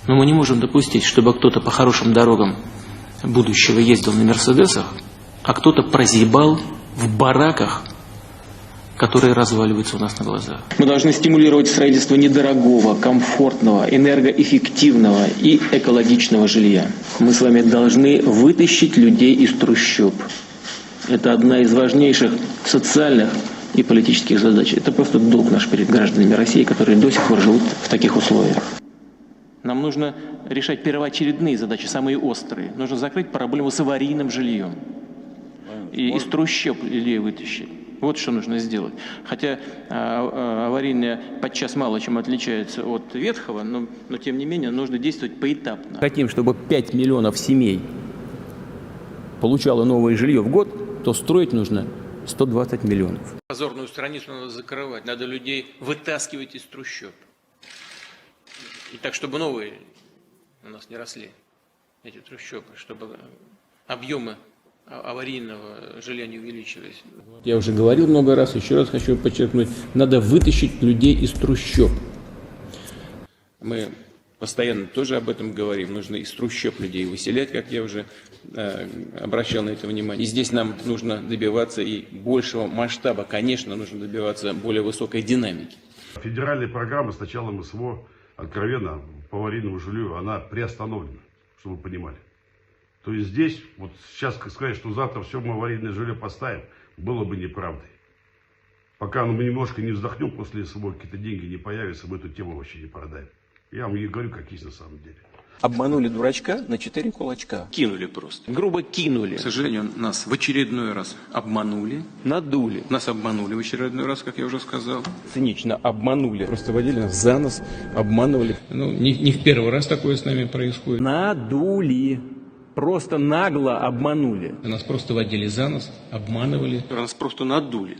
Но мы не можем допустить, чтобы кто-то по хорошим дорогам будущего ездил на «Мерседесах», а кто-то прозябал в бараках, которые разваливаются у нас на глазах. Мы должны стимулировать строительство недорогого, комфортного, энергоэффективного и экологичного жилья. Мы с вами должны вытащить людей из трущоб. Это одна из важнейших социальных и политических задач. Это просто долг наш перед гражданами России, которые до сих пор живут в таких условиях. Нам нужно решать первоочередные задачи, самые острые. Нужно закрыть проблему с аварийным жильем. И из трущоб людей вытащить. Вот что нужно сделать. Хотя аварийное подчас мало чем отличается от ветхого, но тем не менее нужно действовать поэтапно. Хотим, чтобы 5 миллионов семей получало новое жилье в год, то строить нужно 120 миллионов. Позорную страницу надо закрывать, надо людей вытаскивать из трущоб. И так, чтобы новые у нас не росли, эти трущобы, чтобы объемы аварийного жилья не увеличивались. Я уже говорил много раз, еще раз хочу подчеркнуть, надо вытащить людей из трущоб. Мы постоянно тоже об этом говорим, нужно из трущоб людей выселять, как я уже обращал на это внимание. И здесь нам нужно добиваться и большего масштаба, конечно, нужно добиваться более высокой динамики. Федеральная программа с началом СВО, откровенно, по аварийному жилью, она приостановлена, чтобы вы понимали. То есть здесь, вот сейчас сказать, что завтра все мы аварийное жилье поставим, было бы неправдой. Пока мы немножко не вздохнем после СВО, какие-то деньги не появятся, мы эту тему вообще не продаем. Я вам и говорю, как есть на самом деле. Обманули дурачка на 4 кулачка. Кинули просто. Грубо кинули. К сожалению, нас в очередной раз обманули. Надули. Нас обманули в очередной раз, как я уже сказал. Цинично обманули. Просто водили нас за нос, обманывали. Ну, не в первый раз такое с нами происходит. Надули. Просто нагло обманули. Нас просто водили за нос, обманывали. Нас просто надули.